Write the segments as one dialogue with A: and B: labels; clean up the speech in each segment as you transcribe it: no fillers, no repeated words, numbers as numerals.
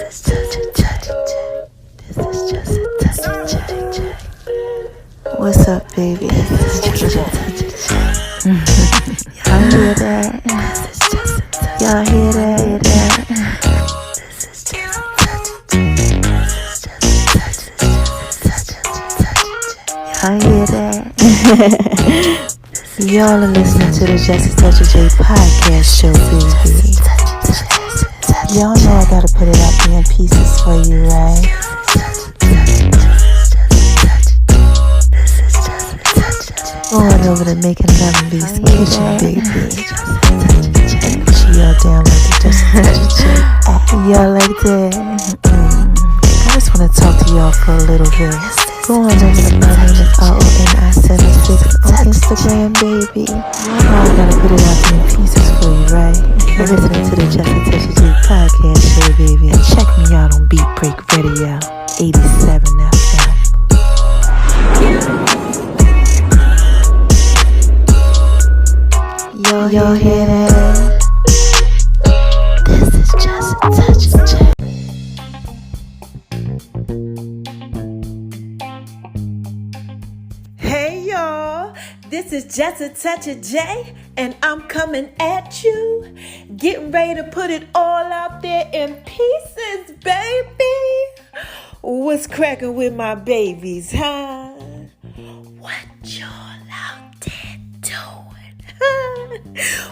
A: is just a touch of J. This is just a touch of J. What's up, baby? This is just a touch of J. Y'all hear that? This is just a touch. Y'all hear that? This is just a touch of J. This is just a touch. Y'all hear that? Y'all are listening to the Just a Touch of J podcast show, baby. Y'all know I gotta put it out there in pieces for you, right? Going over to making Lemon-B's kitchen, baby. She all down like the Just a Touch of J. Y'all like that? I just wanna talk to y'all for a little bit. Go on over to my name is RONI76 on Instagram, baby. Y'all know I gotta put it out there in pieces for you, right? You're listening to the Just a Touch of J podcast show, baby. And check me out on Beat Break Radio, 87 FM. Y'all hear that? This is Just a Touch of J.
B: Hey y'all, this is Just a Touch of J, and I'm coming at you, getting ready to put it all out there in pieces, baby. What's cracking with my babies, huh? What y'all out there doing?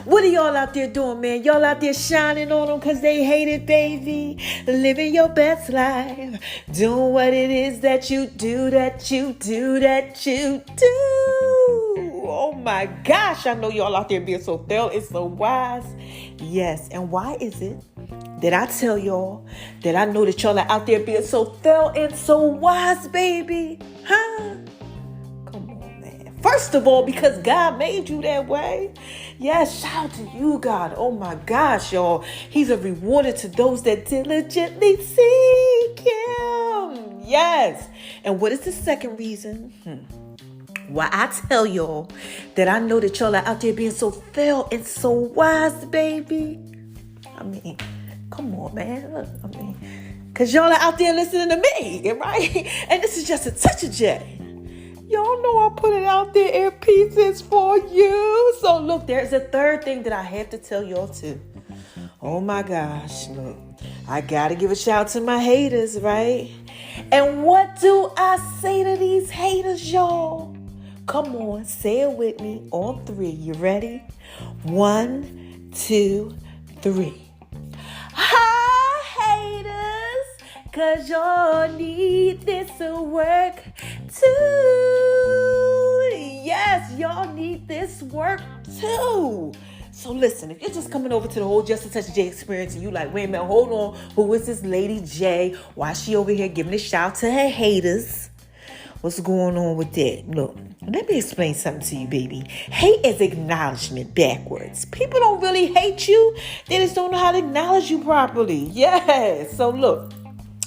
B: What are y'all out there doing, man? Y'all out there shining on them because they hate it, baby. Living your best life. Doing what it is that you do, Oh my gosh, I know y'all out there being so thorough and so wise. Yes, and why is it that I tell y'all that I know that y'all are out there being so thorough and so wise, baby? Huh? Come on, man. First of all, because God made you that way. Yes, shout out to you, God. Oh my gosh, y'all. He's a rewarder to those that diligently seek Him. Yes. And what is the second reason? Why I tell y'all that I know that y'all are out there being so thorough and so wise, baby. I mean, come on, man. Look, because y'all are out there listening to me, right? And this is Just a Touch of J. Y'all know I put it out there in pieces for you. So look, there's a third thing that I have to tell y'all too. Oh my gosh, look. I gotta give a shout out to my haters, right? And what do I say to these haters, y'all? Come on, say it with me on 3. You ready? 1, 2, 3. Hi, haters, cause y'all need this work too. Yes, y'all need this work too. So listen, if you're just coming over to the whole Just a Touch of J experience and you like, wait a minute, hold on, who is this lady J? Why is she over here giving a shout to her haters? What's going on with that? Look, let me explain something to you, baby. Hate is acknowledgement backwards. People don't really hate you. They just don't know how to acknowledge you properly. Yeah. So look,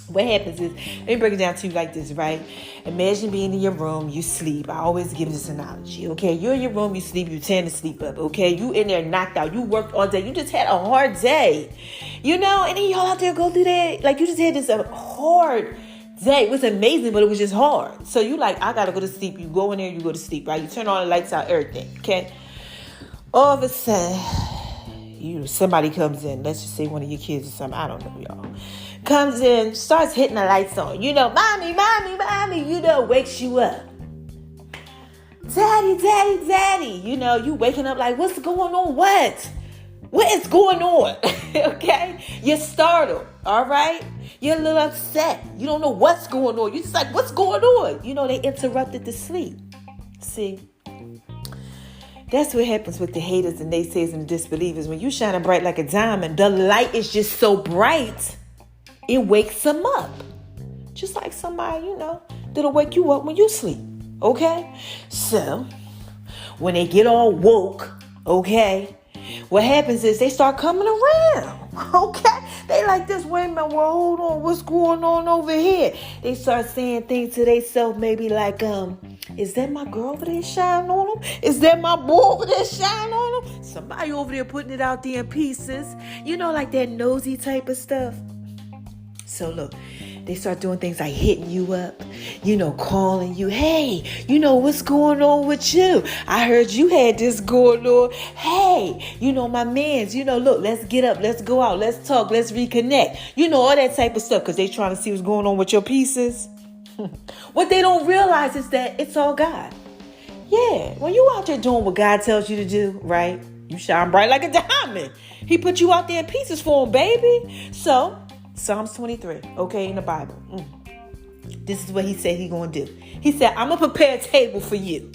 B: what happens is, let me break it down to you like this, right? Imagine being in your room, you sleep. I always give this analogy, okay? You're in your room, you sleep, you tend to sleep up, okay? You in there knocked out. You worked all day. You just had a hard day, you know? And then y'all out there go through that. Like, you just had this hard day. It was amazing, but it was just hard. So you like, I gotta go to sleep. You go in there, you go to sleep, right? You turn on the lights out, everything, okay? All of a sudden, somebody comes in. Let's just say one of your kids or something. I don't know, y'all. Comes in, starts hitting the lights on. You know, mommy, you know, wakes you up. Daddy. You know, you waking up like, what's going on? What is going on? Okay? You're startled, all right? You're a little upset. You don't know what's going on. You're just like, what's going on? You know, they interrupted the sleep. See? That's what happens with the haters and naysayers and disbelievers. When you shining bright like a diamond, the light is just so bright, it wakes them up. Just like somebody, you know, that'll wake you up when you sleep. Okay? So, when they get all woke, okay, what happens is they start coming around. Okay? They like this, wait a minute, well, hold on, what's going on over here? They start saying things to themselves, maybe like, is that my girl over there shining on them? Is that my boy over there shining on them? Somebody over there putting it out there in pieces. You know, like that nosy type of stuff. So look, they start doing things like hitting you up, calling you. Hey, what's going on with you? I heard you had this going on. Hey, my mans, look, let's get up. Let's go out. Let's talk. Let's reconnect. All that type of stuff because they trying to see what's going on with your pieces. What they don't realize is that it's all God. Yeah, when you out there doing what God tells you to do, right? You shine bright like a diamond. He put you out there in pieces for him, baby. So, Psalms 23, okay, in the Bible. This is what he said he's going to do. He said, I'm going to prepare a table for you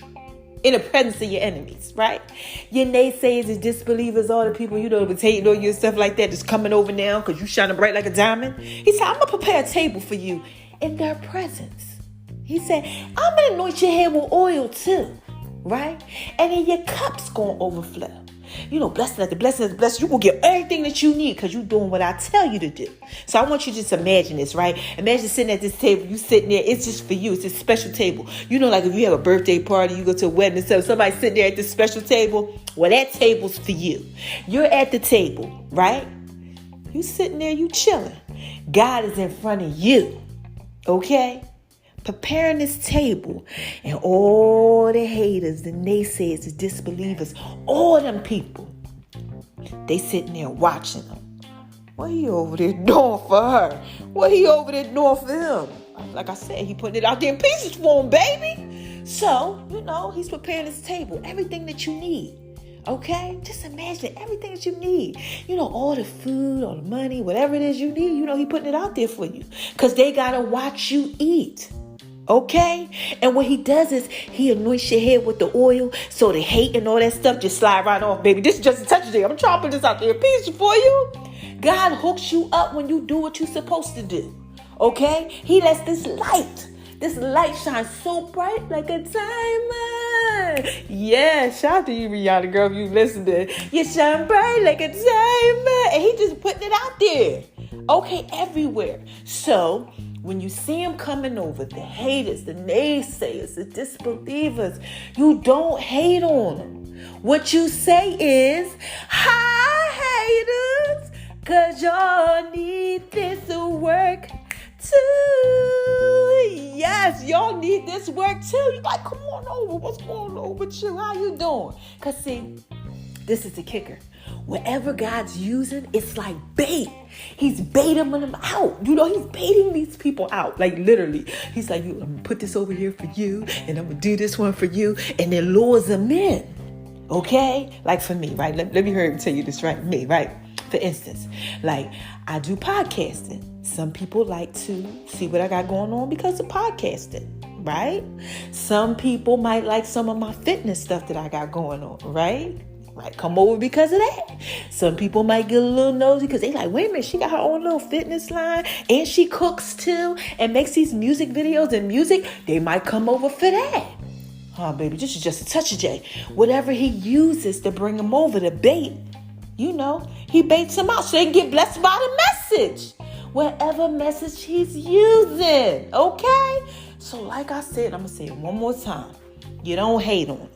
B: in the presence of your enemies, right? Your naysayers and disbelievers, all the people, that's hating on you and stuff like that, that's coming over now because you shining bright like a diamond. He said, I'm going to prepare a table for you in their presence. He said, I'm going to anoint your head with oil too, right? And then your cup's going to overflow. Blessing after blessing after blessing. You're going to get everything that you need because you're doing what I tell you to do. So I want you to just imagine this, right? Imagine sitting at this table. You sitting there. It's just for you. It's a special table. Like if you have a birthday party, you go to a wedding and stuff. Somebody sitting there at this special table. Well, that table's for you. You're at the table, right? You sitting there. You chilling. God is in front of you. Okay? Preparing this table, and all the haters, the naysayers, the disbelievers, all them people, they sitting there watching them. What he over there doing for her? What he over there doing for him? Like I said, he putting it out there in pieces for him, baby. So, he's preparing his table, everything that you need. Okay? Just imagine everything that you need. All the food, all the money, whatever it is you need, he putting it out there for you. Because they got to watch you eat. Okay? And what he does is he anoints your head with the oil so the hate and all that stuff just slide right off, baby. This is just a touch of it. I'm chopping this out there in pieces for you. God hooks you up when you do what you're supposed to do. Okay? He lets this light shine so bright like a diamond. Yeah, shout out to you, Rihanna, girl, if you listen to it. You shine bright like a diamond. And he just putting it out there. Okay, everywhere. So when you see him coming over, the haters, the naysayers, the disbelievers, you don't hate on them. What you say is, hi, haters, because y'all need this work too. Yes, y'all need this work too. You like, come on over. What's going on with you? How you doing? Because see, this is the kicker. Whatever God's using, it's like bait. He's baiting them out. He's baiting these people out. Like literally. He's like, I'm going to put this over here for you. And I'm going to do this one for you. And then lures them in. Okay? Like for me, right? Let me hurry and tell you this, right? Me, right? For instance, like I do podcasting. Some people like to see what I got going on because of podcasting. Right? Some people might like some of my fitness stuff that I got going on. Right? Might come over because of that. Some people might get a little nosy because they like, wait a minute, she got her own little fitness line and she cooks too and makes these music videos and music. They might come over for that. Oh, baby, this is just a touch of J. Whatever he uses to bring them over to bait, he baits them out so they can get blessed by the message. Whatever message he's using, okay? So like I said, I'm going to say it one more time. You don't hate on them.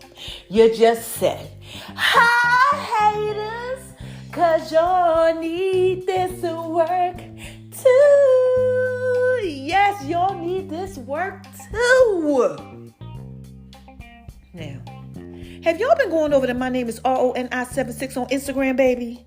B: You just say, hi, haters, because y'all need this work too. Yes, y'all need this work too. Now, have y'all been going over to My Name is RONI76 on Instagram, baby?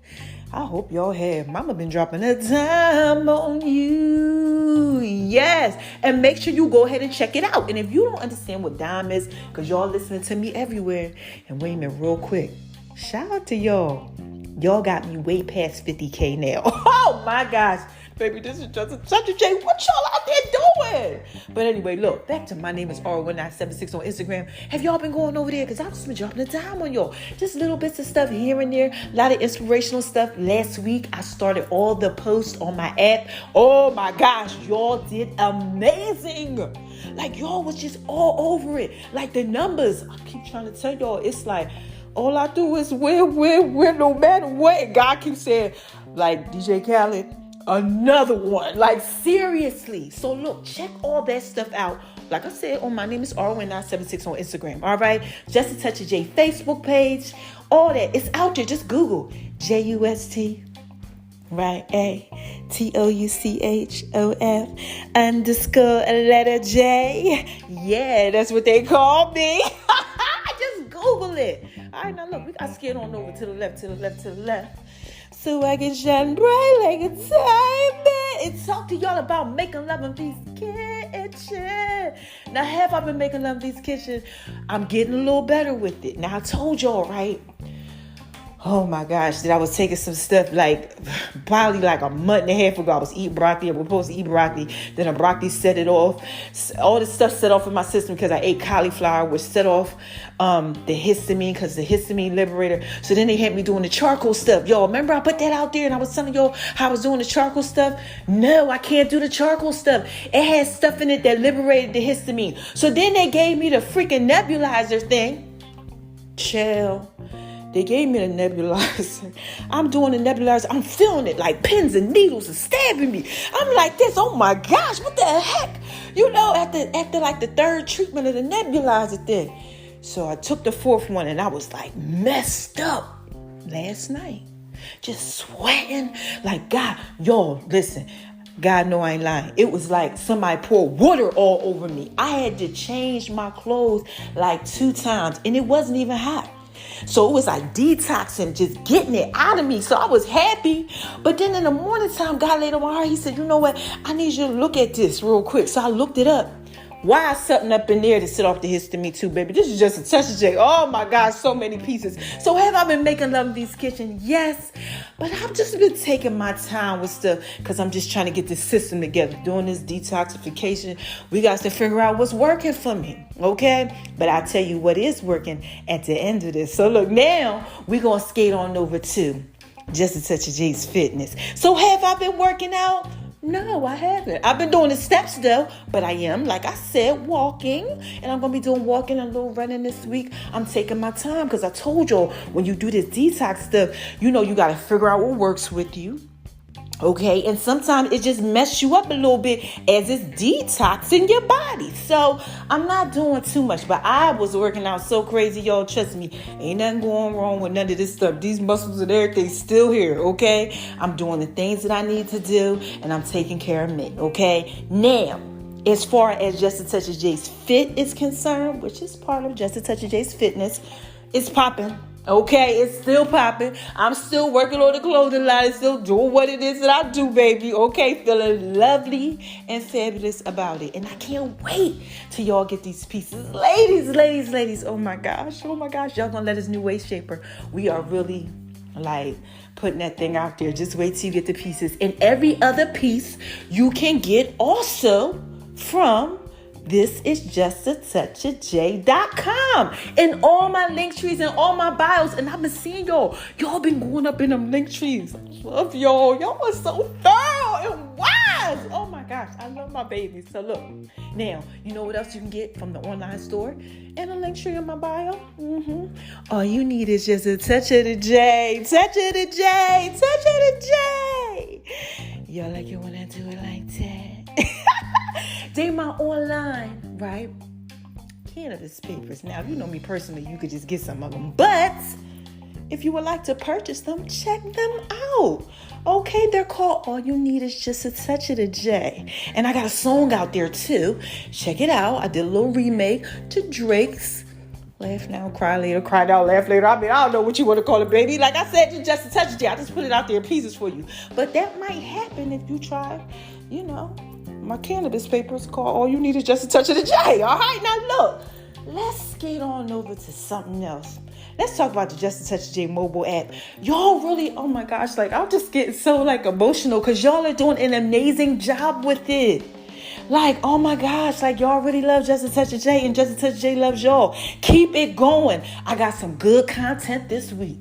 B: I hope y'all have. Mama been dropping a dime on you. Yes. And make sure you go ahead and check it out. And if you don't understand what dime is, because y'all listening to me everywhere. And wait a minute, real quick. Shout out to y'all. Y'all got me way past 50K now. Oh my gosh. Baby, this is just a touch of J. What y'all out there doing? But anyway, look, back to My Name is R1976 on Instagram. Have y'all been going over there? Because I've just been dropping a dime on y'all. Just little bits of stuff here and there. A lot of inspirational stuff. Last week, I started all the posts on my app. Oh my gosh, y'all did amazing. Like, y'all was just all over it. Like, the numbers, I keep trying to tell y'all, it's like, all I do is win, no matter what. And God keeps saying, like, DJ Khaled, another one. Like, seriously. So look, check all that stuff out. Like I said, on My Name is RON976 on Instagram. All right. Just a Touch of J Facebook page. All that. It's out there. Just Google JUST right? ATOUCHOF_letter J. Yeah, that's what they call me. Just Google it. All right, now look, we got to skate on over to the left, to the left, to the left. So I can shine bright like a diamond and talk to y'all about making love in these kitchen. Now, have I been making love in these kitchen? I'm getting a little better with it. Now, I told y'all, right? Oh my gosh, that I was taking some stuff like probably like a month and a half ago. I was eating broccoli. I was supposed to eat broccoli. Then the broccoli set it off. All this stuff set off in my system because I ate cauliflower, which set off the histamine because the histamine liberator. So then they had me doing the charcoal stuff. Y'all, remember I put that out there and I was telling y'all how I was doing the charcoal stuff? No, I can't do the charcoal stuff. It has stuff in it that liberated the histamine. So then they gave me the freaking nebulizer thing. Chill. They gave me the nebulizer. I'm doing the nebulizer. I'm feeling it like pins and needles are stabbing me. I'm like this. Oh my gosh, what the heck? You know, after like the third treatment of the nebulizer thing. So I took the fourth one and I was like messed up last night. Just sweating. Like, God, y'all, listen. God know I ain't lying. It was like somebody poured water all over me. I had to change my clothes like 2 times and it wasn't even hot. So it was like detoxing, just getting it out of me. So I was happy. But then in the morning time, God laid on my heart. He said, you know what? I need you to look at this real quick. So I looked it up. Why is something up in there to set off the histamine too, baby? This is just a touch of J. Oh my gosh, so many pieces. So have I been making love in these kitchens? Yes. But I've just been taking my time with stuff because I'm just trying to get this system together. Doing this detoxification. We got to figure out what's working for me. Okay? But I'll tell you what is working at the end of this. So look, now we're going to skate on over to Just a Touch of J's Fitness. So have I been working out? No, I haven't. I've been doing the steps though, but I am, like I said, walking. And I'm going to be doing walking and a little running this week. I'm taking my time because I told y'all when you do this detox stuff, you know, you got to figure out what works with you. Okay, and sometimes it just messes you up a little bit as it's detoxing your body. So I'm not doing too much, but I was working out so crazy, y'all. Trust me, ain't nothing going wrong with none of this stuff. These muscles and everything still here. Okay, I'm doing the things that I need to do, and I'm taking care of me. Okay, now as far as Just a Touch of J's Fit is concerned, which is part of Just a Touch of J's Fitness, it's popping. Okay, it's still popping. I'm still working on the clothing line, still doing what it is that I do, baby. Okay, feeling lovely and fabulous about it. And I can't wait till y'all get these pieces. Ladies. Oh my gosh. Y'all gonna let us new waist shaper. We are really like putting that thing out there. Just wait till you get the pieces. And every other piece you can get also from This is just a touch of J.com. And all my link trees and all my bios. And I've been seeing y'all. Y'all been going up in them link trees. I love y'all. Y'all are so thorough and wise. Oh my gosh. I love my babies. So look. Now, you know what else you can get from the online store? And a link tree in my bio. All you need is just a touch of the J. Touch of the J. Touch of the J. Y'all like it when I do it like that? They my online, right? Cannabis papers. Now, if you know me personally, you could just get some of them. But if you would like to purchase them, check them out. Okay, they're called All You Need Is Just a Touch of the J. And I got a song out there too. Check it out. I did a little remake to Drake's Laugh Now, Cry Later, Cry Now, Laugh Later. I mean, I don't know what you want to call it, baby. Like I said, it's just a touch of J. I just put it out there in pieces for you. But that might happen if you try, my cannabis papers called All You Need Is Just a Touch of the J. All right, now look, let's get on over to something else. Let's talk about the Just a Touch of J mobile app. Y'all really, oh my gosh, I'm just getting so emotional because y'all are doing an amazing job with it. Oh my gosh, y'all really love Just a Touch of J and Just a Touch of J loves y'all. Keep it going. I got some good content this week.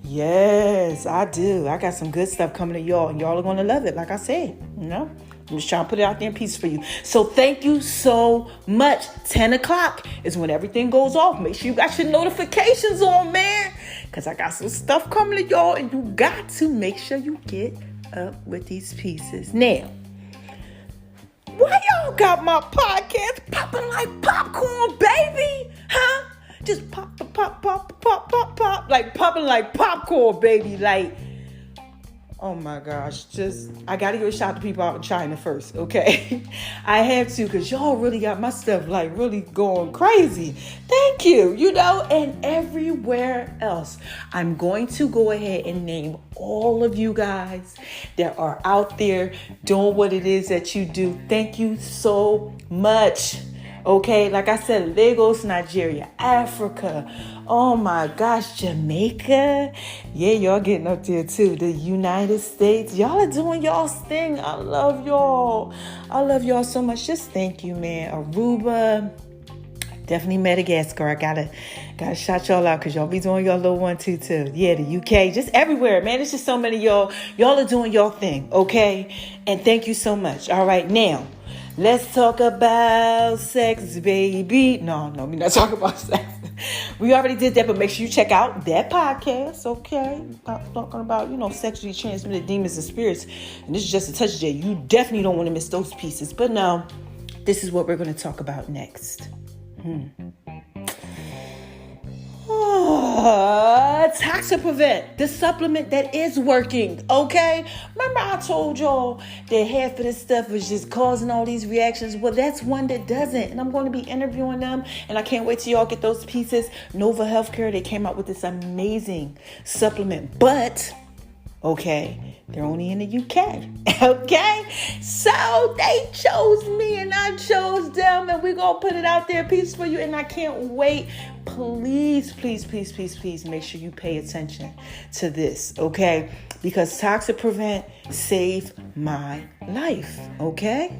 B: Yes, I do. I got some good stuff coming to y'all and y'all are going to love it. Like I said, I'm just trying to put it out there in pieces for you. So thank you so much. 10 o'clock is when everything goes off. Make sure you got your notifications on, man. Because I got some stuff coming to y'all. And you got to make sure you get up with these pieces. Now, why y'all got my podcast popping like popcorn, baby? Huh? Just pop. Like popping like popcorn, baby. Oh my gosh, I gotta give a shout out to people out in China first, okay? I have to, because y'all really got my stuff like really going crazy. Thank you, and everywhere else. I'm going to go ahead and name all of you guys that are out there doing what it is that you do. Thank you so much. Okay, like I said, Lagos, Nigeria, Africa, oh my gosh, Jamaica, yeah, y'all getting up there too. The United States, y'all are doing y'all's thing. I love y'all so much. Just thank you, man. Aruba, definitely Madagascar. I gotta shout y'all out because y'all be doing your little 1, 2, 2. Yeah, the UK, just everywhere, man. It's just so many y'all are doing your thing, okay? And thank you so much. All right, now. Let's talk about sex, baby. No, we're not talking about sex. We already did that, but make sure you check out that podcast, okay? Talking about, sexually transmitted demons and spirits. And this is just a touch of J. You definitely don't want to miss those pieces. But no, this is what we're going to talk about next. Toxic Prevent, the supplement that is working, okay? Remember I told y'all that half of this stuff was just causing all these reactions? Well, that's one that doesn't, and I'm going to be interviewing them, and I can't wait till y'all get those pieces. Nova Healthcare, they came out with this amazing supplement, but, okay, they're only in the UK, okay? So they chose me and I chose them, and we're going to put it out there, peace for you, and I can't wait. Please make sure you pay attention to this, okay? Because Toxic Prevent saved my life, okay?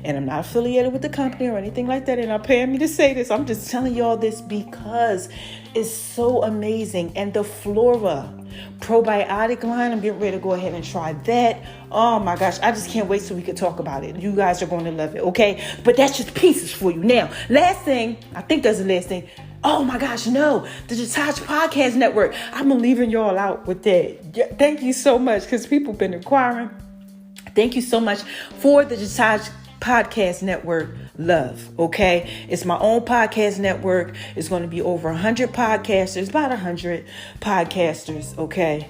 B: And I'm not affiliated with the company or anything like that. They're not paying me to say this. I'm just telling y'all this because it's so amazing. And the Flora probiotic line, I'm getting ready to go ahead and try that. Oh my gosh, I just can't wait so we can talk about it. You guys are going to love it, okay? But that's just pieces for you. Now, last thing, I think that's the last thing. Oh my gosh, no, the Detach Podcast Network. I'm leaving y'all out with that. Thank you so much, because people been inquiring. Thank you so much for the Detach Podcast Network love, okay? It's my own podcast network. It's going to be over 100 podcasters, about 100 podcasters, okay,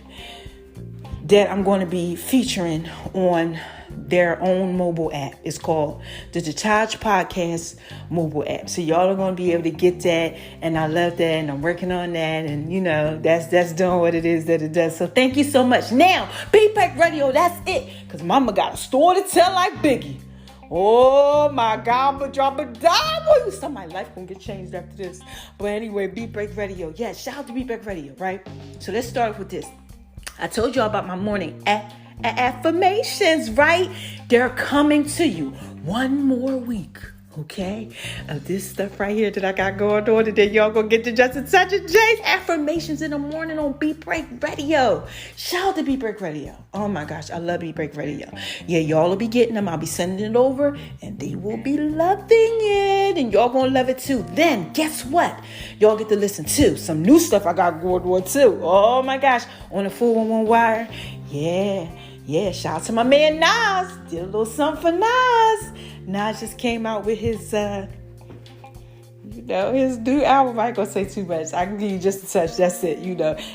B: that I'm going to be featuring on their own mobile app. It's called the Detach Podcast mobile app. So y'all are going to be able to get that, and I love that, and I'm working on that, and that's doing what it is that it does. So thank you so much. Now, Beat Break Radio, that's it, because mama got a story to tell like Biggie. Oh my God, I'm gonna drop a dime on you. Somebody's life gonna get changed after this. But anyway, Beat Break Radio. Yeah, shout out to Beat Break Radio, right? So let's start with this. I told y'all about my morning affirmations, right? They're coming to you. One more week, okay, of this stuff right here that I got going on today. Y'all gonna get to just a touch of Jay's affirmations in the morning on Beat Break Radio. Shout out to Beat Break Radio. Oh my gosh, I love Beat Break Radio. Yeah, y'all will be getting them. I'll be sending it over, and they will be loving it, and y'all gonna love it too. Then guess what? Y'all get to listen to some new stuff I got going on too. Oh my gosh, on the 411 wire. Yeah, shout out to my man Nas. Did a little something for Nas. Nas just came out with his his new album. I ain't gonna say too much. I can give you just a touch. That's it.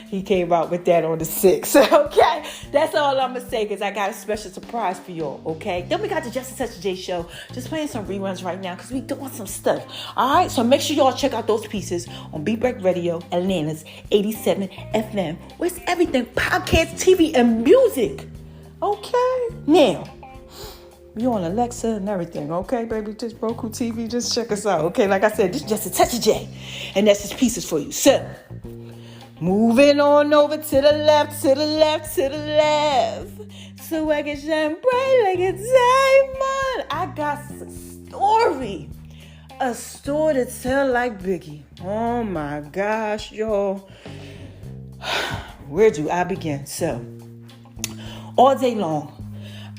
B: He came out with that on the 6th. Okay, that's all I'm gonna say, because I got a special surprise for y'all. Okay, then we got the Just a Touch of J show. Just playing some reruns right now because we doing some stuff. All right, so make sure y'all check out those pieces on Beat Break Radio, Atlanta's 87 FM. Where's everything? Podcast, TV, and music. Okay, now. We on Alexa and everything, okay, baby? Just Roku TV, just check us out, okay? Like I said, this is Just a Touch of J, and that's just pieces for you. So, moving on over to the left, so I can shine bright like a diamond. I got a story to tell like Biggie. Oh my gosh, y'all. Where do I begin? So, all day long,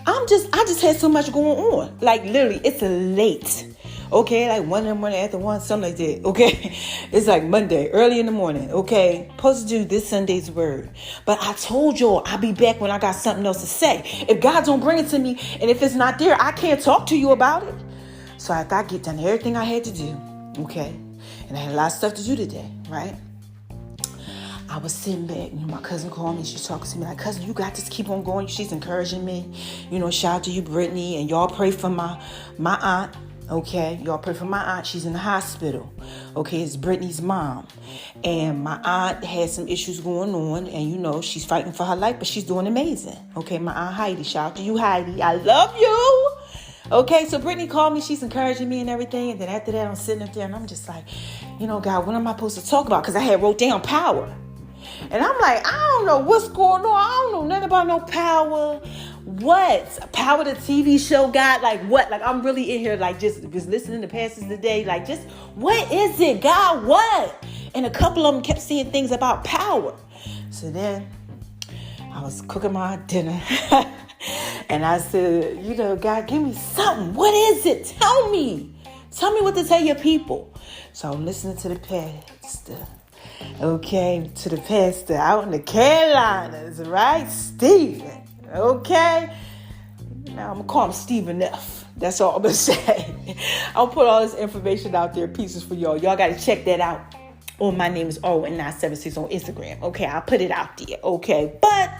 B: I just had so much going on. Like, literally, it's late. Okay, like 1 in the morning, after 1, something like that. Okay, it's like Monday, early in the morning. Okay, supposed to do this Sunday's word. But I told y'all I'll be back when I got something else to say. If God don't bring it to me, and if it's not there, I can't talk to you about it. So after I get done everything I had to do, okay, and I had a lot of stuff to do today, right? I was sitting back, my cousin called me. She's talking to me like, cousin, you got this, keep on going. She's encouraging me. Shout out to you, Brittany. And y'all pray for my aunt. Okay, y'all pray for my aunt. She's in the hospital. Okay, it's Brittany's mom. And my aunt has some issues going on. And, she's fighting for her life, but she's doing amazing. Okay, my aunt Heidi. Shout out to you, Heidi. I love you. Okay, so Brittany called me. She's encouraging me and everything. And then after that, I'm sitting up there and I'm just like, God, what am I supposed to talk about? Because I had wrote down power. And I'm like, I don't know what's going on. I don't know nothing about no power. What? Power the TV show got? Like what? Like I'm really in here like just listening to pastors today. Like just, what is it? God, what? And a couple of them kept saying things about power. So then I was cooking my dinner. And I said, God, give me something. What is it? Tell me. Tell me what to tell your people. So I'm listening to the pastor. Okay, to the pastor out in the Carolinas, right? Stephen. Okay? Now I'm going to call him Stephen F. That's all I'm going to say. I'll put all this information out there, pieces for y'all. Y'all got to check that out. Oh, my name is Owen976 on Instagram. Okay, I'll put it out there. Okay, but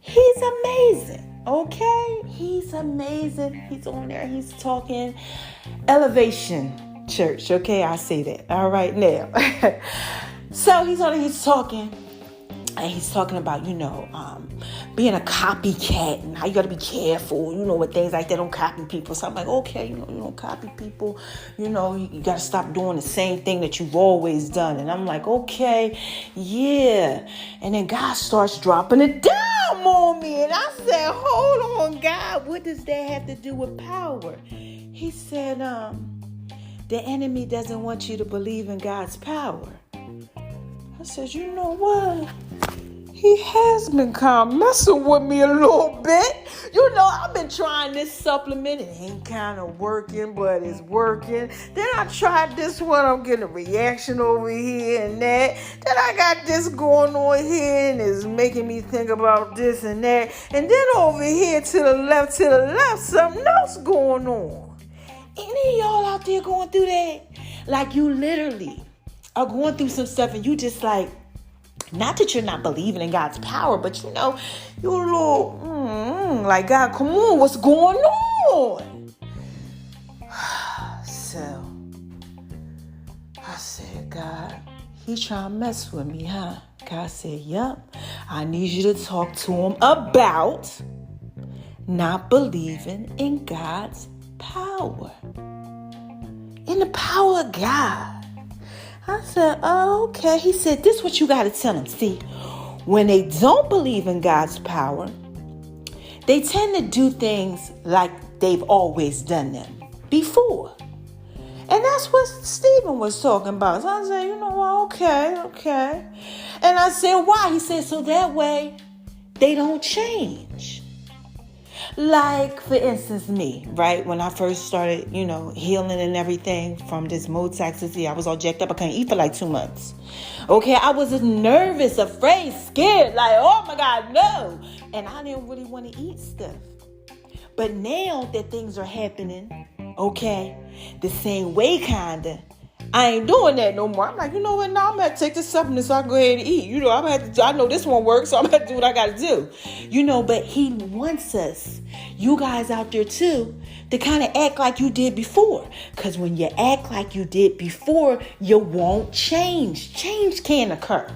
B: he's amazing. Okay, he's amazing. He's on there. He's talking Elevation Church. Okay, I say that. All right, now. So he's talking. And he's talking about, being a copycat and how you got to be careful, with things like that. Don't copy people. So I'm like, okay, you don't copy people. You got to stop doing the same thing that you've always done. And I'm like, okay, yeah. And then God starts dropping it down on me. And I said, hold on, God, what does that have to do with power? He said, the enemy doesn't want you to believe in God's power. I said, you know what? He has been kind of messing with me a little bit. I've been trying this supplement. It ain't kind of working, but it's working. Then I tried this one. I'm getting a reaction over here and that. Then I got this going on here and it's making me think about this and that. And then over here to the left, something else going on. Any of y'all out there going through that? Like you literally are going through some stuff and you just like, not that you're not believing in God's power, but you're a little, like, God, come on, what's going on? So, I said, God, he trying to mess with me, huh? God said, yep, I need you to talk to him about not believing in God's power. In the power of God. I said, oh, okay. He said, this is what you got to tell them. See, when they don't believe in God's power, they tend to do things like they've always done them before. And that's what Stephen was talking about. So I said, okay. And I said, why? He said, so that way they don't change. Like, for instance, me, right? When I first started, healing and everything from this mototoxicity, I was all jacked up. I couldn't eat for like 2 months. Okay, I was nervous, afraid, scared, like, oh my God, no. And I didn't really want to eat stuff. But now that things are happening, okay, the same way, kinda, I ain't doing that no more. I'm like, you know what? Now I'm going to take this supplement so I can go ahead and eat. I know this won't work, so I'm going to do what I got to do. But he wants us, you guys out there too, to kind of act like you did before. Because when you act like you did before, you won't change. Change can occur.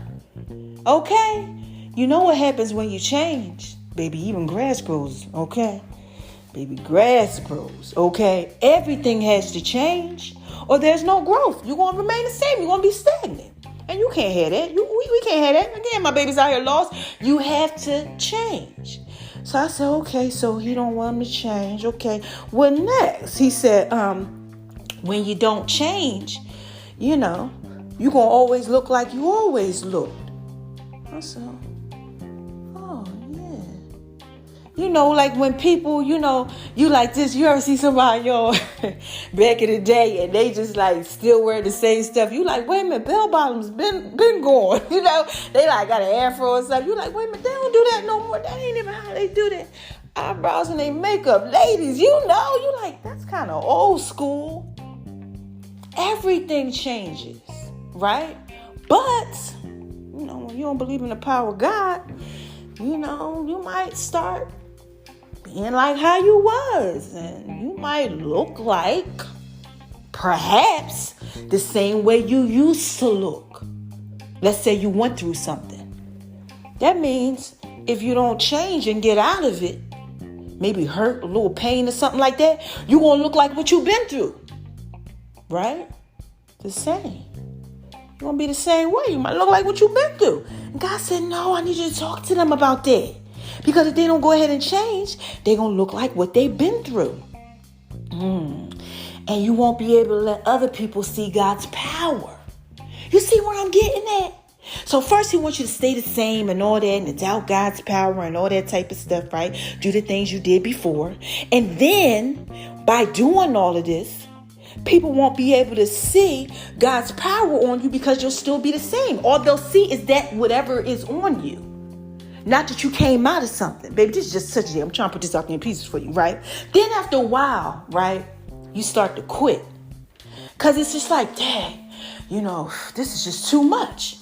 B: Okay? You know what happens when you change? Baby, even grass grows. Okay? Baby, grass grows. Okay? Everything has to change. Or there's no growth. You're going to remain the same. You're going to be stagnant. And you can't have that. We can't have that. Again, my baby's out here lost. You have to change. So I said, okay, so he don't want him to change. Okay. What next? He said, when you don't change, you're going to always look like you always looked. I said, oh, yeah. Like when people, you like this, you ever see somebody, back in the day and they just like still wear the same stuff. You like, wait a minute, bell bottoms been gone. They like got an afro or something. You like, wait a minute, they don't do that no more. That ain't even how they do that. Eyebrows and they makeup. Ladies, you like, that's kind of old school. Everything changes, right? But, when you don't believe in the power of God, you might start being like how you was. And you might look like, perhaps, the same way you used to look. Let's say you went through something. That means if you don't change and get out of it, maybe hurt, a little pain or something like that, you're going to look like what you've been through. Right? The same. You're going to be the same way. You might look like what you've been through. And God said, no, I need you to talk to them about that. Because if they don't go ahead and change, they're going to look like what they've been through. And you won't be able to let other people see God's power. You see where I'm getting at? So first he wants you to stay the same and all that and to doubt God's power and all that type of stuff, right? Do the things you did before. And then by doing all of this, people won't be able to see God's power on you because you'll still be the same. All they'll see is that whatever is on you. Not that you came out of something. Baby, this is just such a day. I'm trying to put this out there in pieces for you, right? Then after a while, right, you start to quit. Because it's just like, dang, this is just too much.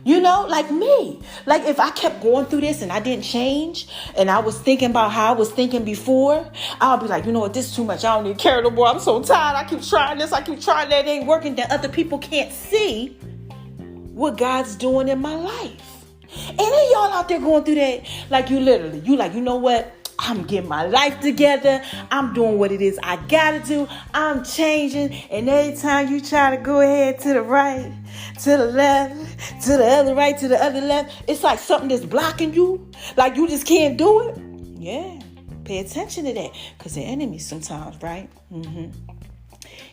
B: Like me. Like if I kept going through this and I didn't change and I was thinking about how I was thinking before, I'll be like, this is too much. I don't need to care no more. I'm so tired. I keep trying this. I keep trying that. It ain't working. Then other people can't see what God's doing in my life. And then y'all out there going through that. Like you know what? I'm getting my life together. I'm doing what it is I gotta do. I'm changing. And every time you try to go ahead to the right, to the left, to the other right, to the other left, it's like something that's blocking you. Like you just can't do it. Yeah. Pay attention to that. Because the enemy sometimes, right?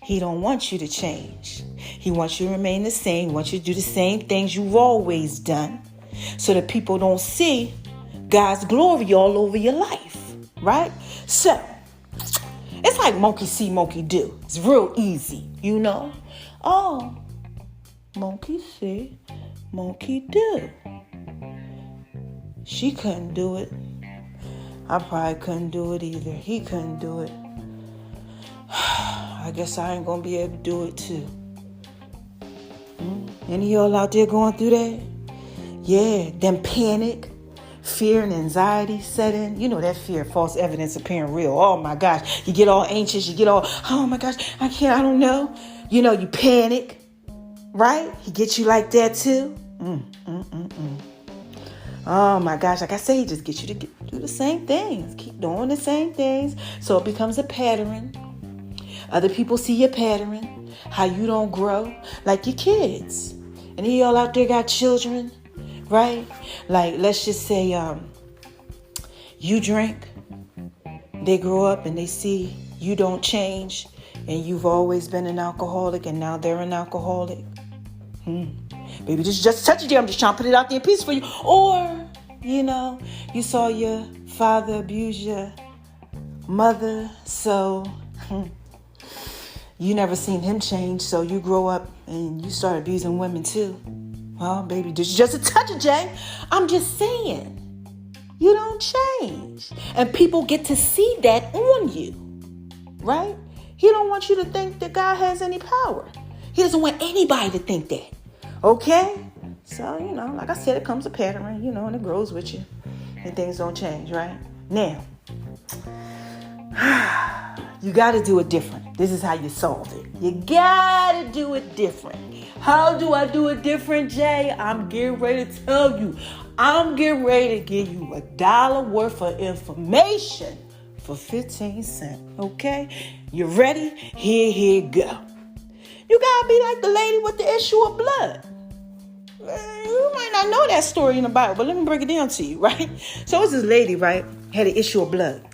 B: He don't want you to change. He wants you to remain the same. He wants you to do the same things you've always done. So that people don't see God's glory all over your life, right? So, it's like monkey see, monkey do. It's real easy, Oh, monkey see, monkey do. She couldn't do it. I probably couldn't do it either. He couldn't do it. I guess I ain't gonna be able to do it too. Any of y'all out there going through that? Yeah, then panic. Fear and anxiety set in. That fear, false evidence appearing real. Oh my gosh. You get all anxious. You get all, oh my gosh, I don't know. You panic. Right? He gets you like that too. Oh my gosh. Like I say, he just gets you to do the same things. Keep doing the same things. So it becomes a pattern. Other people see your pattern. How you don't grow. Like your kids. And y'all out there got children. Right? Like, let's just say you drink, they grow up and they see you don't change and you've always been an alcoholic and now they're an alcoholic. Baby, this is just such a day. I'm just trying to put it out there in peace for you. Or, you saw your father abuse your mother, so you never seen him change, so you grow up and you start abusing women too. Well, baby, this is just a touch of Jay. I'm just saying, you don't change. And people get to see that on you, right? He don't want you to think that God has any power. He doesn't want anybody to think that, okay? So, like I said, it comes a pattern, and it grows with you. And things don't change, right? Now, you got to do it different. This is how you solve it. You got to do it different. How do I do it different, Jay? I'm getting ready to tell you. I'm getting ready to give you $1 worth of information for 15 cents. Okay? You ready? Here you go. You gotta be like the lady with the issue of blood. You might not know that story in the Bible, but let me break it down to you, right? So it's this lady, right? Had an issue of blood.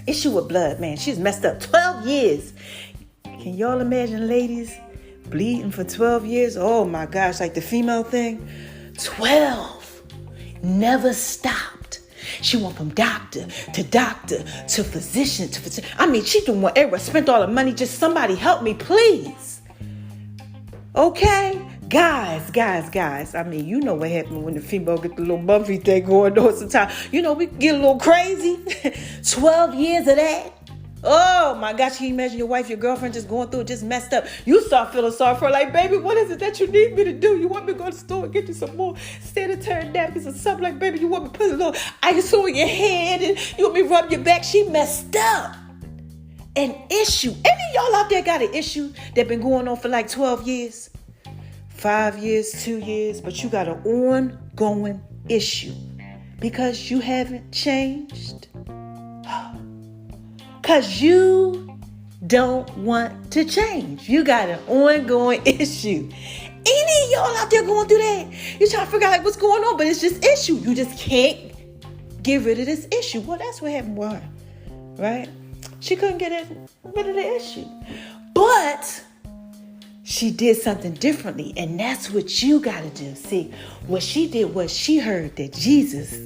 B: Issue of blood, man. She's messed up 12 years. Can y'all imagine ladies bleeding for 12 years? Oh my gosh, like the female thing. 12. Never stopped. She went from doctor to physician to physician. I mean, she didn't want everywhere. Spent all the money. Just somebody help me, please. Okay? Guys. I mean, you know what happened when the female get the little bumpy thing going on sometimes. We get a little crazy. 12 years of that. Oh my gosh, can you imagine your wife, your girlfriend just going through it, just messed up? You start feeling sorry for her, like, baby, what is it that you need me to do? You want me to go to the store and get you some more sanitary napkins or something? Like, baby, you want me to put a little ice on your head and you want me to rub your back? She messed up. An issue. Any of y'all out there got an issue that been going on for like 12 years? 5 years, 2 years, but you got an ongoing issue because you haven't changed. Because you don't want to change. You got an ongoing issue. Any of y'all out there going through that? You trying to figure out like what's going on, but it's just issue. You just can't get rid of this issue. Well, that's what happened with her, right? She couldn't get rid of the issue. But she did something differently, and that's what you got to do. See, what she did was she heard that Jesus...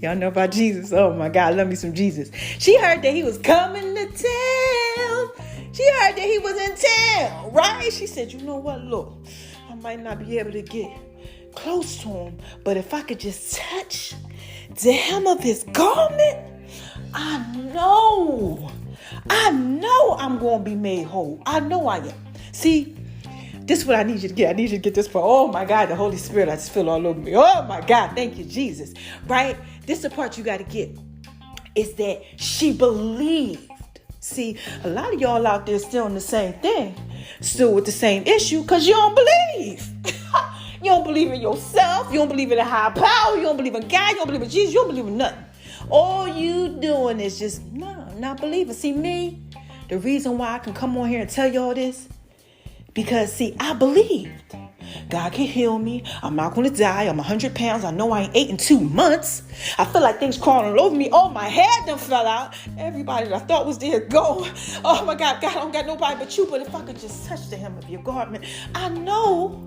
B: Y'all know about Jesus. Oh my God, love me some Jesus. She heard that he was coming to town. She heard that he was in town, right? She said, you know what, look, I might not be able to get close to him, but if I could just touch the hem of his garment, I know I'm going to be made whole. I know I am. See, this is what I need you to get. I need you to get this for, oh my God, the Holy Spirit, I just feel all over me. Oh my God, thank you, Jesus. Right? This is the part you got to get. Is that she believed. See, a lot of y'all out there still in the same thing. Still with the same issue because you don't believe. You don't believe in yourself. You don't believe in a higher power. You don't believe in God. You don't believe in Jesus. You don't believe in nothing. All you doing is just, not believing. See, me, the reason why I can come on here and tell y'all this, because, see, I believed God can heal me. I'm not going to die. I'm 100 pounds. I know I ain't ate in 2 months. I feel like things crawling all over me. Oh, my head done fell out. Everybody that I thought was there go. Oh, my God, I don't got nobody but you. But if I could just touch the hem of your garment, I know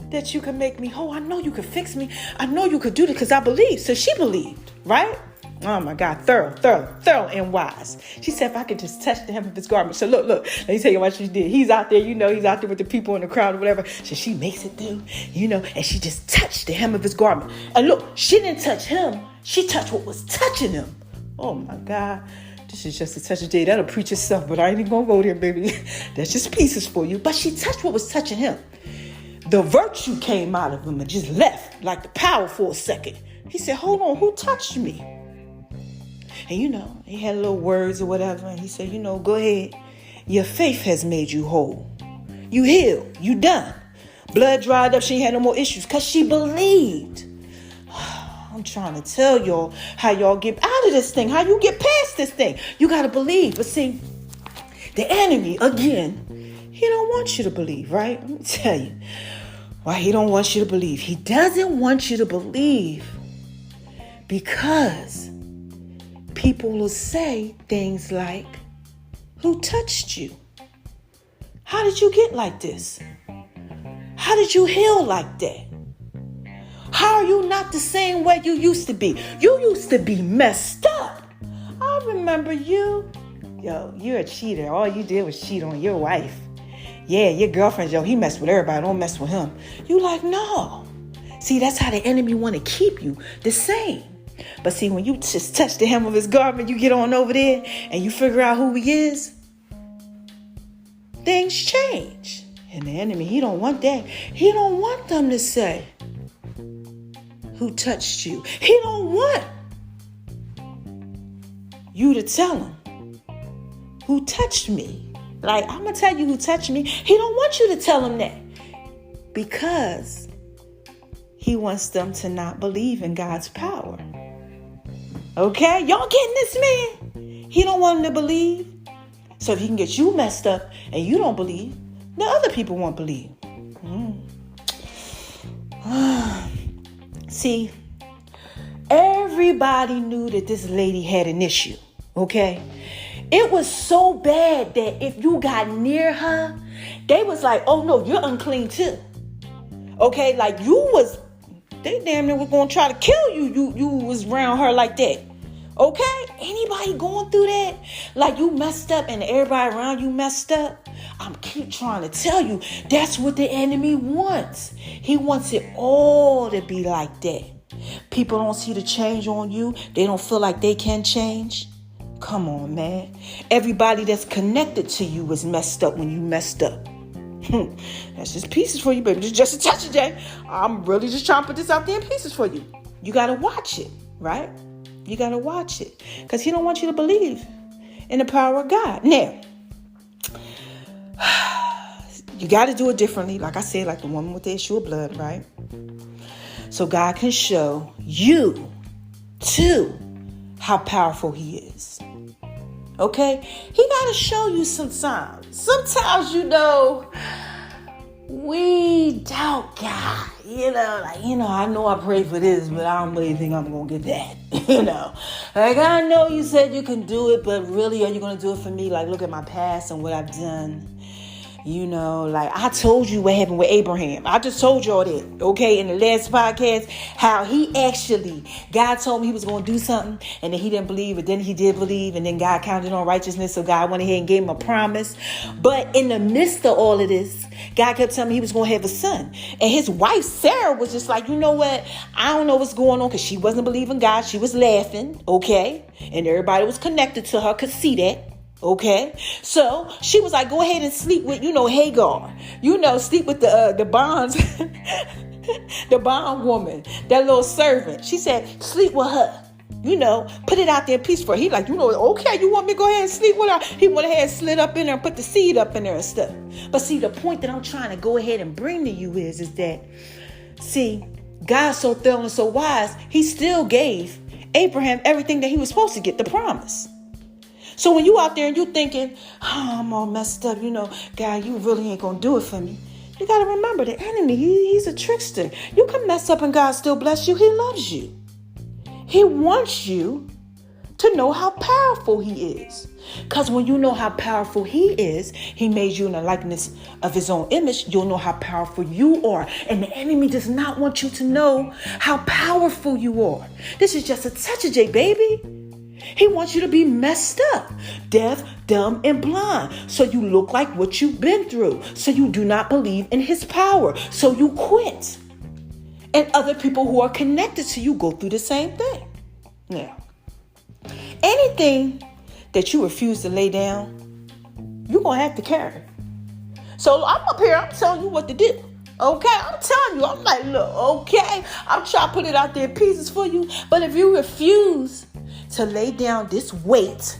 B: that you can make me whole. I know you can fix me. I know you could do this because I believe. So she believed, right? Oh my God, thorough and wise. She said, if I could just touch the hem of his garment. So look, let me tell you what she did. He's out there, he's out there with the people in the crowd or whatever. So she makes it through, and she just touched the hem of his garment. And look, she didn't touch him. She touched what was touching him. Oh my God. This is just a touch of day. That'll preach itself, but I ain't even gonna go there, baby. That's just pieces for you. But she touched what was touching him. The virtue came out of him and just left like the power for a second. He said, hold on, who touched me? And he had little words or whatever. And he said, go ahead. Your faith has made you whole. You healed. You done. Blood dried up. She ain't had no more issues because she believed. I'm trying to tell y'all how y'all get out of this thing. How you get past this thing. You got to believe. But see, the enemy, again, he don't want you to believe, right? Let me tell you why he don't want you to believe. He doesn't want you to believe because people will say things like, who touched you? How did you get like this? How did you heal like that? How are you not the same way you used to be? You used to be messed up. I remember you. Yo, you're a cheater. All you did was cheat on your wife. Yeah, your girlfriend, he messed with everybody. Don't mess with him. You like, no. See, that's how the enemy want to keep you the same. But see, when you just touch the hem of his garment, you get on over there and you figure out who he is, things change. And the enemy, he don't want that. He don't want them to say, who touched you? He don't want you to tell him, who touched me? Like, I'm going to tell you who touched me. He don't want you to tell him that because he wants them to not believe in God's power. Okay? Y'all getting this, man? He don't want them to believe. So if he can get you messed up and you don't believe, the other people won't believe. See, everybody knew that this lady had an issue. Okay? It was so bad that if you got near her, they was like, oh no, you're unclean too. Okay? Like they damn near was going to try to kill you. You was around her like that. Okay? Anybody going through that? Like you messed up and everybody around you messed up? I'm keep trying to tell you, that's what the enemy wants. He wants it all to be like that. People don't see the change on you. They don't feel like they can change. Come on, man. Everybody that's connected to you was messed up when you messed up. That's just pieces for you, baby. Just a touch of Jay. I'm really just trying to put this out there in pieces for you. You got to watch it, right? You got to watch it. Because he don't want you to believe in the power of God. Now, you got to do it differently. Like I said, like the woman with the issue of blood, right? So God can show you, too, how powerful he is. Okay? He got to show you sometimes. Sometimes, we doubt God. I know I prayed for this, but I don't really think I'm going to get that. Like, I know you said you can do it, but really, are you going to do it for me? Like, look at my past and what I've done. Like I told you what happened with Abraham. I just told you all that, okay, in the last podcast, how God told me he was going to do something, and then he didn't believe, but then he did believe, and then God counted on righteousness, so God went ahead and gave him a promise. But in the midst of all of this, God kept telling me he was going to have a son. And his wife, Sarah, was just like, you know what? I don't know what's going on, because she wasn't believing God. She was laughing, okay? And everybody was connected to her could see that. Okay, so she was like, go ahead and sleep with, Hagar, sleep with the bonds, the bond woman, that little servant. She said, sleep with her, put it out there in peace for her. He like, okay, you want me to go ahead and sleep with her? He went ahead and slid up in there and put the seed up in there and stuff. But see, the point that I'm trying to go ahead and bring to you is that, see, God's so thorough and so wise, he still gave Abraham everything that he was supposed to get, the promise. So when you out there and you thinking, I'm all messed up, God, you really ain't going to do it for me. You got to remember the enemy, he's a trickster. You can mess up and God still bless you. He loves you. He wants you to know how powerful he is. Because when you know how powerful he is, he made you in the likeness of his own image. You'll know how powerful you are. And the enemy does not want you to know how powerful you are. This is just a touch of J, baby. He wants you to be messed up, deaf, dumb, and blind. So you look like what you've been through. So you do not believe in his power. So you quit. And other people who are connected to you go through the same thing. Now, anything that you refuse to lay down, you're going to have to carry. So I'm up here, I'm telling you what to do. Okay, I'm telling you, I'm like, look, okay, I'm trying to put it out there in pieces for you. But if you refuse to lay down this weight,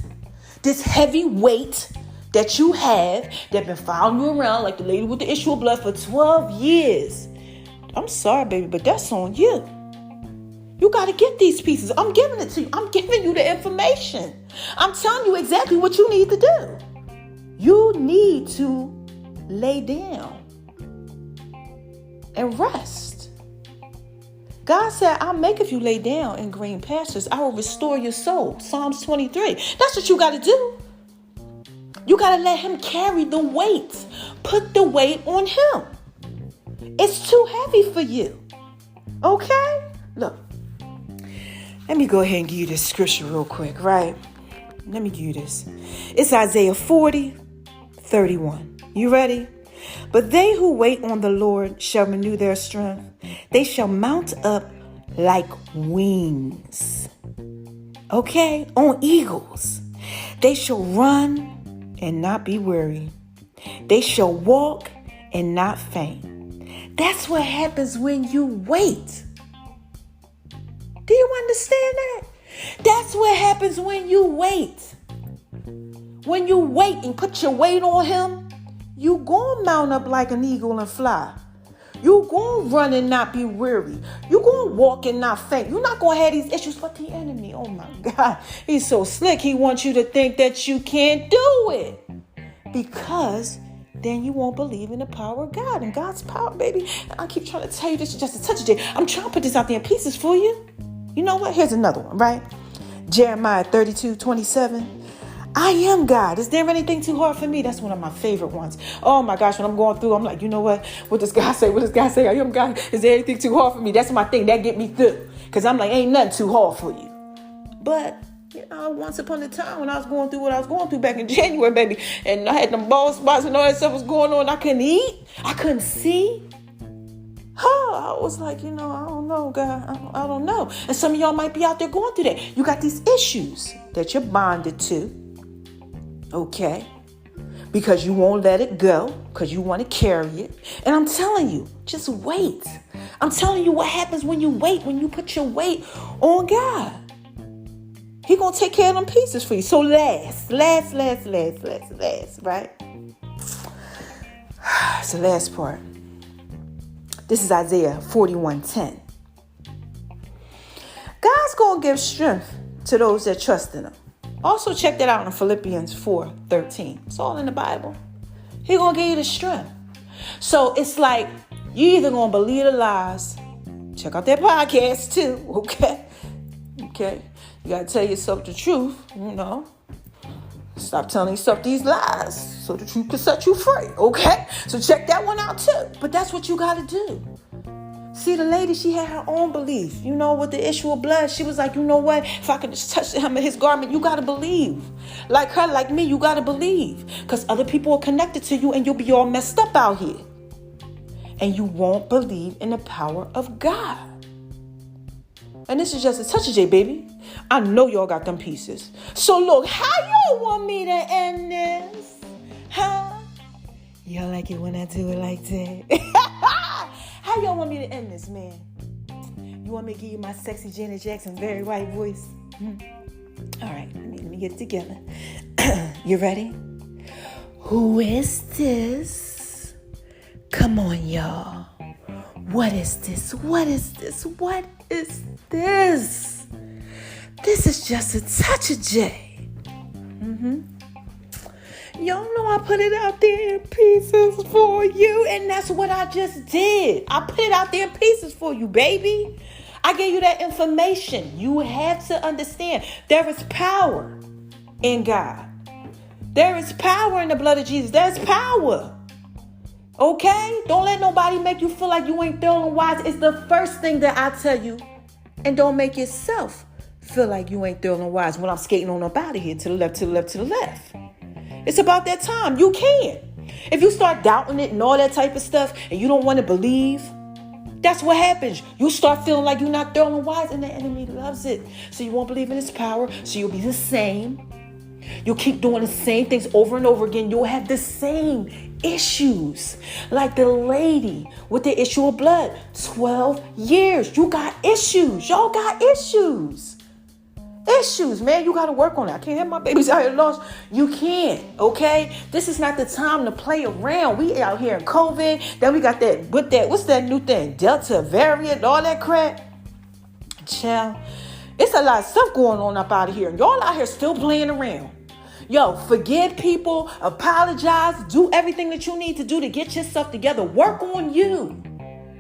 B: this heavy weight that you have, that been following you around like the lady with the issue of blood for 12 years. I'm sorry, baby, but that's on you. You got to get these pieces. I'm giving it to you. I'm giving you the information. I'm telling you exactly what you need to do. You need to lay down and rest. God said, I'll make if you lay down in green pastures. I will restore your soul. Psalms 23. That's what you got to do. You got to let him carry the weight. Put the weight on him. It's too heavy for you. Okay? Look. Let me go ahead and give you this scripture real quick, right? Let me give you this. It's Isaiah 40:31. You ready? But they who wait on the Lord shall renew their strength. They shall mount up like wings. Okay? On eagles. They shall run and not be weary. They shall walk and not faint. That's what happens when you wait. Do you understand that? That's what happens when you wait. When you wait and put your weight on him, you gonna mount up like an eagle and fly. You gonna run and not be weary. You gonna walk and not faint. You're not gonna have these issues. But the enemy, oh my God, he's so slick. He wants you to think that you can't do it. Because then you won't believe in the power of God and God's power, baby. I keep trying to tell you this is just a touch of it. I'm trying to put this out there in pieces for you. You know what? Here's another one, right? Jeremiah 32:27. I am God. Is there anything too hard for me? That's one of my favorite ones. Oh my gosh, when I'm going through, I'm like, you know what? What does God say? What does God say? I am God. Is there anything too hard for me? That's my thing. That get me through. Because I'm like, ain't nothing too hard for you. But, once upon a time when I was going through what I was going through back in January, baby, and I had them bald spots and all that stuff was going on, I couldn't eat. I couldn't see. I was like, I don't know, God. I don't know. And some of y'all might be out there going through that. You got these issues that you're bonded to. Okay? Because you won't let it go. Because you want to carry it. And I'm telling you, just wait. I'm telling you what happens when you wait. When you put your weight on God. He going to take care of them pieces for you. So last, right? It's the last part. This is Isaiah 41:10. God's going to give strength to those that trust in him. Also check that out in Philippians 4:13. It's all in the Bible. He's going to give you the strength. So it's like you either going to believe the lies. Check out that podcast too. Okay. You got to tell yourself the truth, Stop telling yourself these lies so the truth can set you free, okay? So check that one out too. But that's what you got to do. See, the lady, she had her own belief. With the issue of blood, she was like, you know what? If I could just touch the hem of his garment, you got to believe. Like her, like me, you got to believe. Because other people are connected to you and you'll be all messed up out here. And you won't believe in the power of God. And this is just a touch of J, baby. I know y'all got them pieces. So look, how y'all want me to end this? Huh? Y'all like it when I do it like that? How y'all want me to end this, man? You want me to give you my sexy Janet Jackson, very white voice? All right, let me get it together. You ready? Who is this? Come on, y'all. What is this? What is this? What is this? This is just a touch of J. Y'all know I put it out there in pieces for you. And that's what I just did. I put it out there in pieces for you, baby. I gave you that information. You have to understand there is power in God. There is power in the blood of Jesus. There's power. Okay? Don't let nobody make you feel like you ain't feeling wise. It's the first thing that I tell you. And don't make yourself feel like you ain't feeling wise when I'm skating on up out of here to the left, to the left, to the left. It's about that time. You can. If you start doubting it and all that type of stuff and you don't want to believe, that's what happens. You start feeling like you're not feeling wise and the enemy loves it. So you won't believe in his power. So you'll be the same. You'll keep doing the same things over and over again. You'll have the same issues. Like the lady with the issue of blood. 12 years. You got issues. Y'all got issues. Issues, man. You got to work on it. I can't have my babies out here lost. You can't, okay? This is not the time to play around. We out here in COVID. Then we got what's that new thing? Delta variant, all that crap. Child. It's a lot of stuff going on up out of here. And y'all out here still playing around. Yo, forgive people, apologize, do everything that you need to do to get yourself together. Work on you.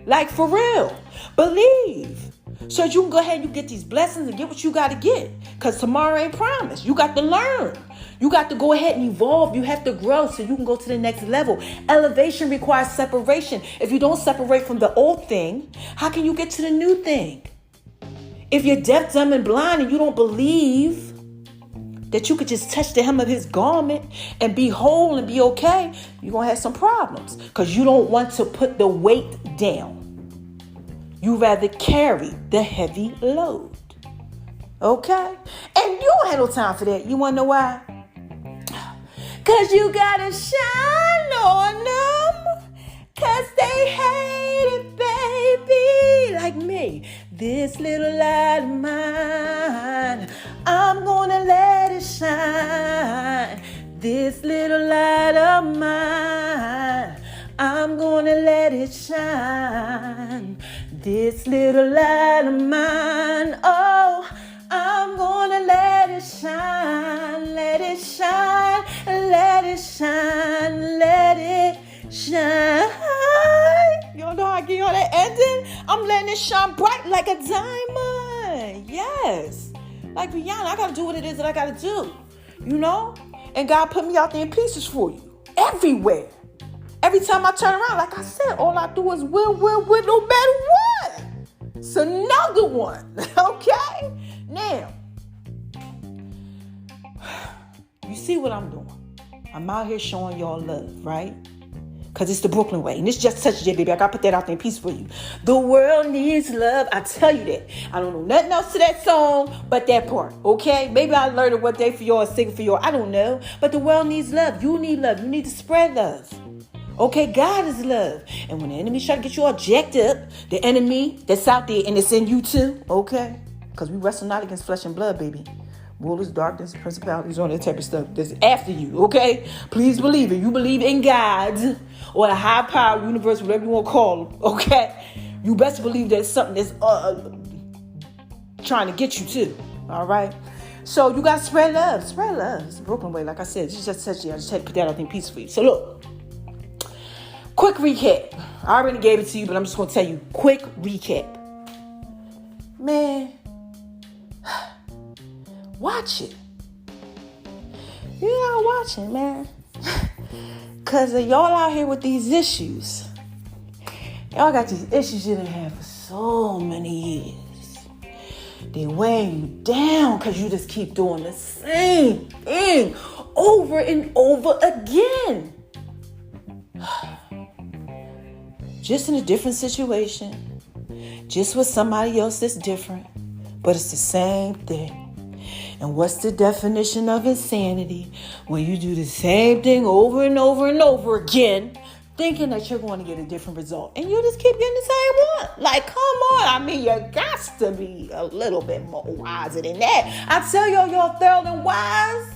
B: Like for real. Believe. So you can go ahead and you get these blessings and get what you got to get. Because tomorrow ain't promised. You got to learn. You got to go ahead and evolve. You have to grow so you can go to the next level. Elevation requires separation. If you don't separate from the old thing, how can you get to the new thing? If you're deaf, dumb, and blind and you don't believe that you could just touch the hem of his garment and be whole and be okay, you're going to have some problems because you don't want to put the weight down. You rather carry the heavy load. Okay? And you don't have no time for that. You want to know why? Because you got to shine on them. Because they hate it, baby. Like me. This little light of mine, I'm going to let it shine. This little light of mine, I'm going to let it shine. This little light of mine, oh, I'm going to let it shine. Let it shine, let it shine, let it shine. Y'all know how I give y'all that ending? I'm letting it shine bright like a diamond. Yes. Like Rihanna, I got to do what it is that I got to do. You know? And God put me out there in pieces for you. Everywhere. Every time I turn around, like I said, all I do is win, no matter what. It's another one. Okay? Now, you see what I'm doing. I'm out here showing y'all love, right? Because it's the Brooklyn way. And it's just touch J, baby. I got to put that out there in peace for you. The world needs love. I tell you that. I don't know nothing else to that song but that part. Okay? Maybe I learned it one day for y'all, sing for y'all. I don't know. But the world needs love. You need love. You need to spread love. Okay? God is love. And when the enemy try to get you all jacked up, the enemy that's out there and it's in you too. Okay? Because we wrestle not against flesh and blood, baby. Rulers, darkness, principalities, all that type of stuff that's after you, okay? Please believe it. You believe in God or the high power, universe, whatever you want to call them, okay? You best believe there's something that's trying to get you too, all right? So you got to spread love. Spread love. It's the Brooklyn way, like I said. It's just such. I just had to put that out in peace for you. So look, quick recap. I already gave it to you, but I'm just going to tell you, quick recap. Man, watch it. You gotta watch it, man. Because y'all out here with these issues. Y'all got these issues you done had for so many years. They weighing you down because you just keep doing the same thing over and over again. Just in a different situation. Just with somebody else that's different. But it's the same thing. And what's the definition of insanity? When you do the same thing over and over and over again, thinking that you're going to get a different result. And you just keep getting the same one. Like, come on. I mean, you got to be a little bit more wiser than that. I tell y'all thorough and wise.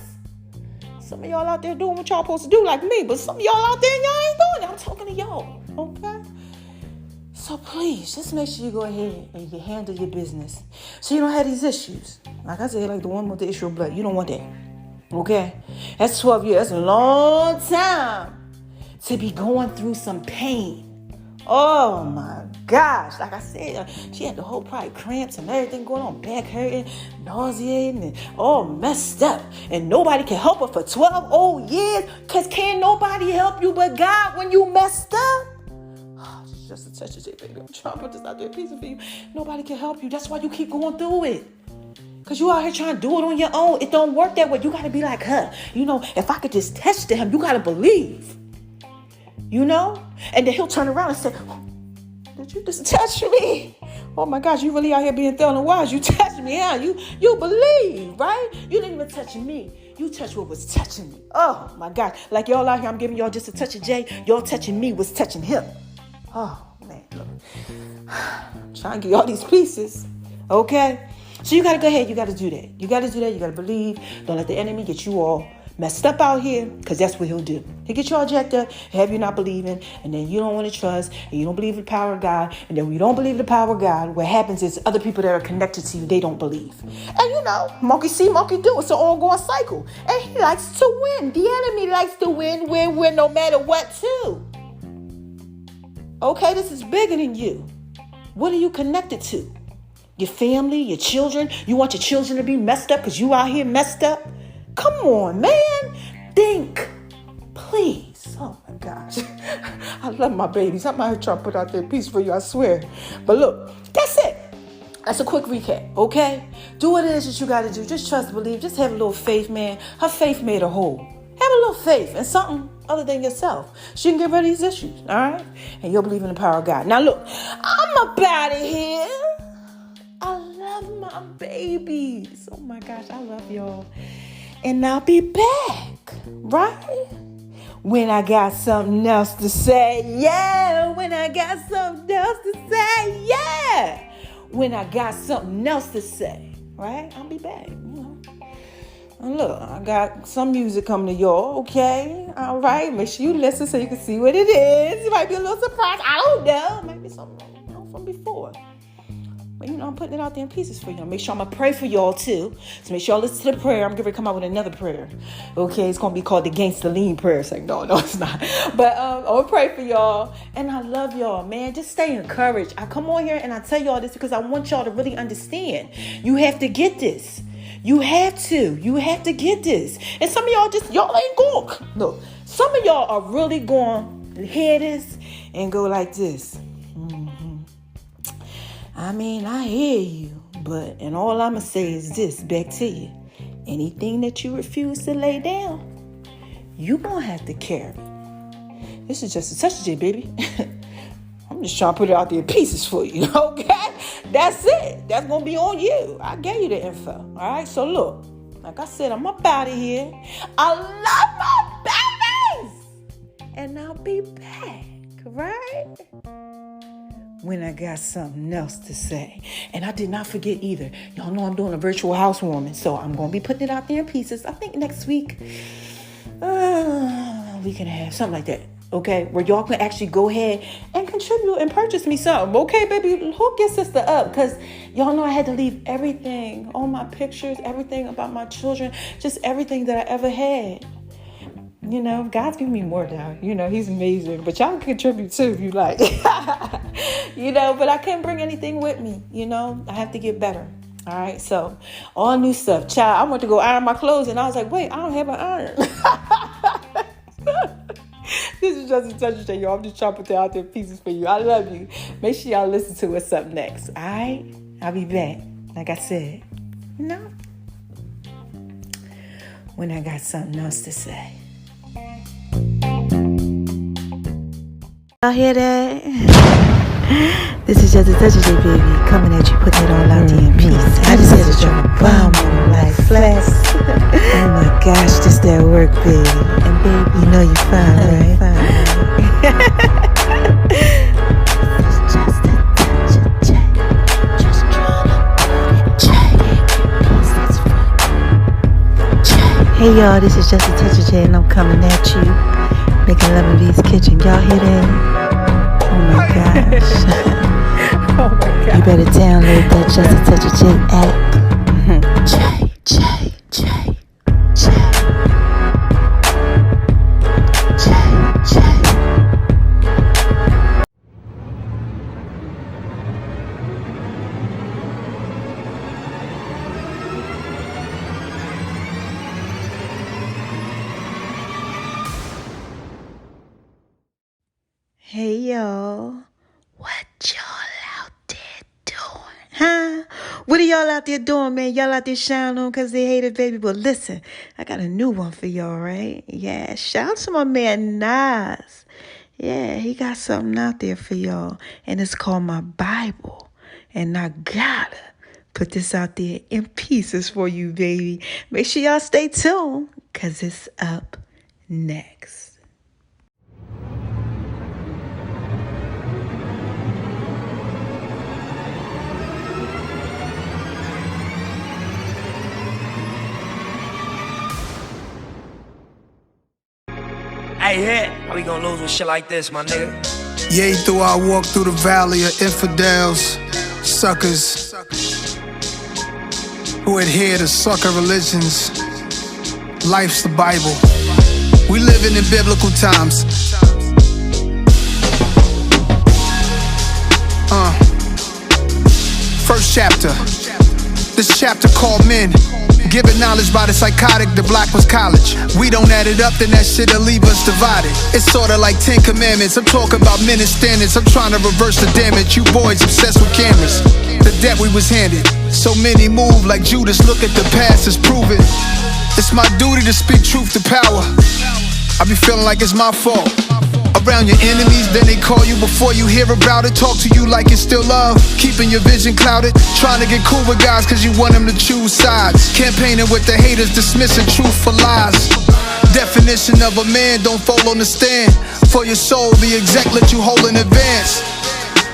B: Some of y'all out there doing what y'all supposed to do like me. But some of y'all out there, y'all ain't doing it. I'm talking to y'all. Okay? So please, just make sure you go ahead and you handle your business. So you don't have these issues. Like I said, like the one with the issue of blood. You don't want that. Okay? That's 12 years. That's a long time to be going through some pain. Oh my gosh. Like I said, she had the whole probably cramps and everything going on. Back hurting, nauseating, and all messed up. And nobody can help her for 12 old years. Because can't nobody help you but God when you messed up? Just a touch of it, baby. I'm trying to put this out there, piece of you. Nobody can help you. That's why you keep going through it. Because you out here trying to do it on your own. It don't work that way. You got to be like her. You know, if I could just touch to him, you got to believe. You know? And then he'll turn around and say, did you just touch me? Oh my gosh, you really out here being thorough and wise. You touched me, huh? You believe, right? You didn't even touch me. You touched what was touching me. Oh my God. Like y'all out here, I'm giving y'all just a touch of J. Y'all touching me was touching him. Oh, man, look. I'm trying to get all these pieces, okay? So you got to go ahead. You got to do that. You got to do that. You got to believe. Don't let the enemy get you all messed up out here, because that's what he'll do. He'll get you all jacked up, have you not believing, and then you don't want to trust, and you don't believe in the power of God, and then when you don't believe in the power of God, what happens is other people that are connected to you, they don't believe. And you know, monkey see, monkey do. It's an ongoing cycle. And he likes to win. The enemy likes to win no matter what, too. Okay, this is bigger than you. What are you connected to? Your family, your children? You want your children to be messed up because you out here messed up? Come on, man. Think. Please. Oh, my gosh. I love my babies. I'm out here trying to put out their piece for you, I swear. But look, that's it. That's a quick recap, okay? Do what it is that you got to do. Just trust, believe. Just have a little faith, man. Her faith made her whole. Have a little faith in something other than yourself. She can get rid of these issues, all right? And you'll believe in the power of God. Now, look, I'm up out of here. I love my babies. Oh, my gosh, I love y'all. And I'll be back, right? When I got something else to say, yeah. When I got something else to say, yeah. When I got something else to say, right? I'll be back, you know. And look, I got some music coming to y'all, okay? All right, make sure you listen so you can see what it is. It might be a little surprise. I don't know. It might be something from before. But, you know, I'm putting it out there in pieces for y'all. Make sure I'm going to pray for y'all, too. So make sure y'all listen to the prayer. I'm going to come out with another prayer. Okay, it's going to be called the Gangsta Lean prayer. It's like, no, it's not. But I'm going to pray for y'all. And I love y'all, man. Just stay encouraged. I come on here and I tell y'all this because I want y'all to really understand. You have to get this. You have to. You have to get this. And some of y'all ain't going. Look, some of y'all are really going to hear this and go like this. I mean, I hear you, and all I'm going to say is this back to you. Anything that you refuse to lay down, you going to have to carry. This is just a touch J, baby. I'm just trying to put it out there in pieces for you, okay? That's it. That's going to be on you. I gave you the info, all right? So look, like I said, I'm up out of here. I love my babies. And I'll be back, right? When I got something else to say. And I did not forget either. Y'all know I'm doing a virtual housewarming, so I'm going to be putting it out there in pieces. I think next week, week and a half, something like that. Okay, where y'all can actually go ahead and contribute and purchase me something. Okay, baby, hook your sister up, because y'all know I had to leave everything, all my pictures, everything about my children, just everything that I ever had. You know, God's giving me more now. You know, he's amazing. But y'all can contribute too if you like. You know, but I can't bring anything with me. You know, I have to get better. All right, so all new stuff. Child, I went to go iron my clothes and I was like, wait, I don't have an iron. This is just a touch of y'all. I'm just trying to put that out there pieces for you. I love you. Make sure y'all listen to what's up next. All right? I'll be back. Like I said, you know, when I got something else to say.
A: Y'all hear that? This is just a touch of J, baby. Coming at you, putting it all out there in peace. I just had to drop a bomb on them like flex. Oh my gosh, this that work, baby. And baby, you know you fine, right? It's just a touch of J. Just trying to put it J. That's funny. J. Hey y'all, this is just a touch of J, and I'm coming at you. Making love in V's kitchen. Y'all hear that? Oh my gosh.
B: Oh my God.
A: You better download that Just a Touch of J app. J, J, J, J. J, J. Hey y'all, what y'all out there doing, huh? What are y'all out there doing, man? Y'all out there shining on because they hate it, baby. But listen, I got a new one for y'all, right? Yeah, shout out to my man Nas. Yeah, he got something out there for y'all, and it's called My Bible. And I gotta put this out there in pieces for you, baby. Make sure y'all stay tuned, because it's up next.
C: Hey, hit. How we gonna lose with shit like this, my nigga?
D: Yea, though I walk through the valley of infidels, suckers who adhere to sucker religions, life's the Bible. We living in biblical times. First chapter. This chapter called Men. Given knowledge by the psychotic, the black was college. We don't add it up, then that shit'll leave us divided. It's sorta like 10 commandments. I'm talking about men and standards. I'm trying to reverse the damage. You boys obsessed with cameras. The debt we was handed. So many move like Judas. Look at the past, it's proven. It's my duty to speak truth to power. I be feeling like it's my fault. Around your enemies, then they call you before you hear about it. Talk to you like it's still love. Keeping your vision clouded. Trying to get cool with guys cause you want them to choose sides. Campaigning with the haters, dismissing truth for lies. Definition of a man, don't fall on the stand. For your soul, the exec let you hold in advance.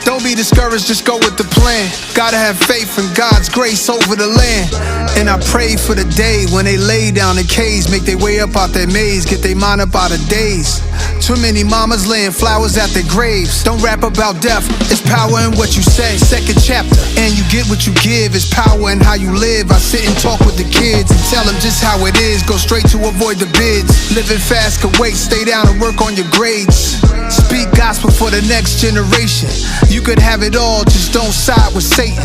D: Don't be discouraged, just go with the plan. Gotta have faith in God's grace over the land. And I pray for the day when they lay down in caves, make their way up out their maze, get their mind up out of days. Too many mamas laying flowers at their graves. Don't rap about death, it's power in what you say. Second chapter, and you get what you give. It's power in how you live. I sit and talk with the kids and tell them just how it is. Go straight to avoid the bids. Living fast could wait, stay down and work on your grades. Speak gospel for the next generation. You could have it all, just don't side with Satan.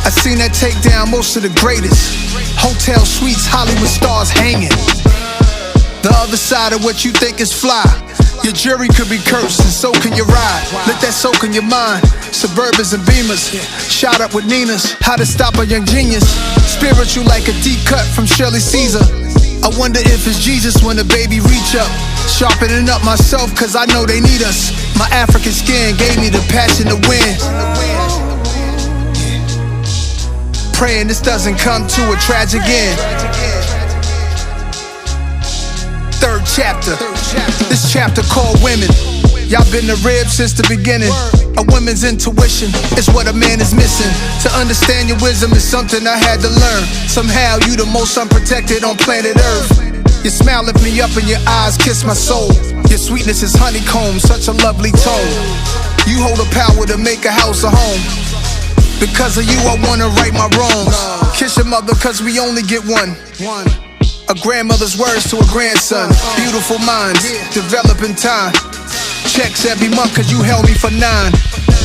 D: I seen that take down most of the greatest. Hotel suites, Hollywood stars hanging. The other side of what you think is fly. Your jury could be cursed and so can your ride. Let that soak in your mind. Suburbans and Beamers, shot up with Ninas. How to stop a young genius. Spiritual like a deep cut from Shirley Caesar. I wonder if it's Jesus when the baby reach up. Sharpening up myself cause I know they need us. My African skin gave me the passion to win. Praying this doesn't come to a tragic end. Third chapter, this chapter called women. Y'all been the rib since the beginning. A woman's intuition is what a man is missing. To understand your wisdom is something I had to learn. Somehow you the most unprotected on planet Earth. Your smile lift me up and your eyes kiss my soul. Your sweetness is honeycomb, such a lovely tone. You hold the power to make a house a home. Because of you I wanna right my wrongs. Kiss your mother cause we only get one. A grandmother's words to a grandson. Beautiful minds, develop in time. Checks every month cause you held me for 9.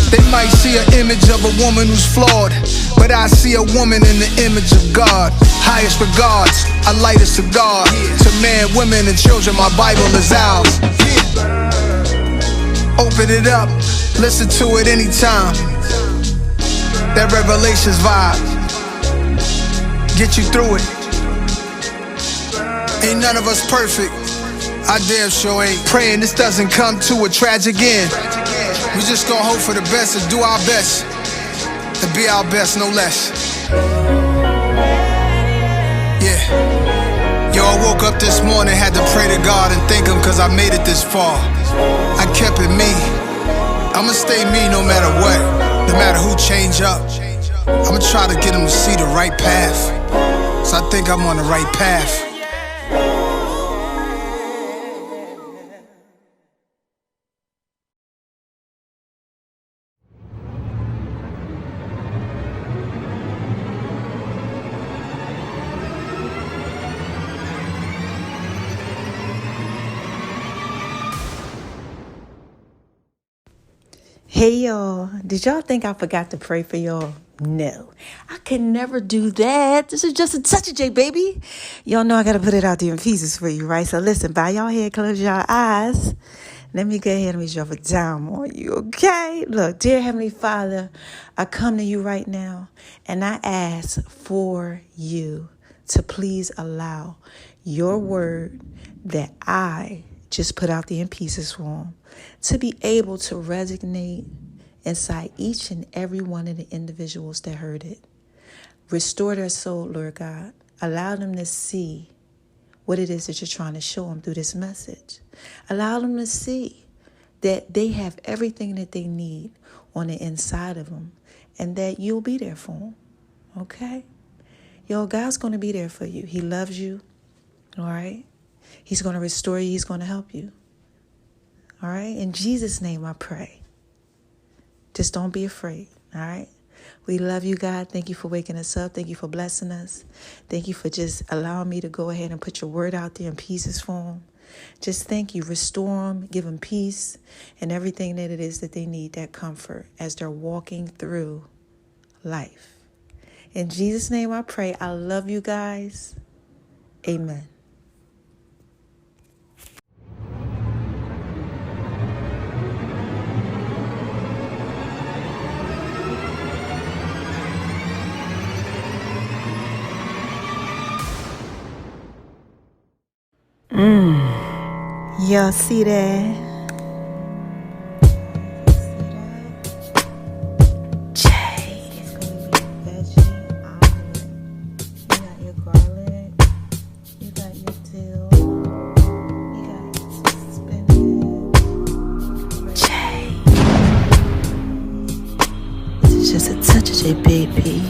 D: They might see an image of a woman who's flawed, but I see a woman in the image of God. Highest regards, I light a cigar. To man, women and children, my Bible is ours. Open it up, listen to it anytime. That Revelations vibe, get you through it. Ain't none of us perfect, I damn sure ain't. Praying this doesn't come to a tragic end. We just gon' hope for the best and do our best, and be our best, no less. Yeah. Yo, I woke up this morning, had to pray to God and thank him cause I made it this far. I kept it me, I'ma stay me no matter what. No matter who change up, I'ma try to get him to see the right path. So I think I'm on the right path.
B: Hey y'all, did y'all think I forgot to pray for y'all? No, I can never do that. This is just a touch of J, baby. Y'all know I gotta put it out there in pieces for you, right? So listen, bow your head, close your eyes. Let me go ahead and drop it down on you, okay? Look, dear Heavenly Father, I come to you right now and I ask for you to please allow your word that I just put out there in pieces form to be able to resonate inside each and every one of the individuals that heard it. Restore their soul, Lord God. Allow them to see what it is that you're trying to show them through this message. Allow them to see that they have everything that they need on the inside of them and that you'll be there for them, okay? Yo, God's going to be there for you. He loves you, all right? He's going to restore you. He's going to help you, all right? In Jesus' name I pray. Just don't be afraid, all right? We love you, God. Thank you for waking us up. Thank you for blessing us. Thank you for just allowing me to go ahead and put your word out there in pieces for them. Just thank you. Restore them. Give them peace and everything that it is that they need, that comfort as they're walking through life. In Jesus' name I pray. I love you guys. Amen. Y'all see that? J. It's gonna be veggie omelet. You got your garlic. You got your dill. You got some spinach. J. This is just a touch of J, baby.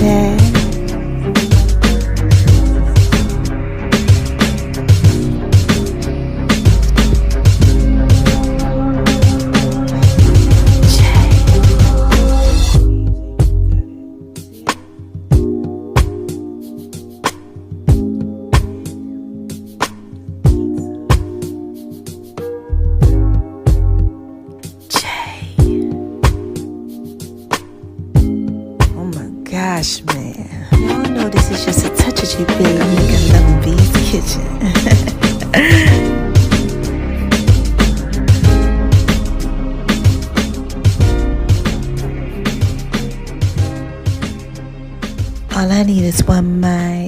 A: J. Gosh, man. Y'all know this is just a touch of you, baby. I'm making love in B's kitchen. All I need is one mic.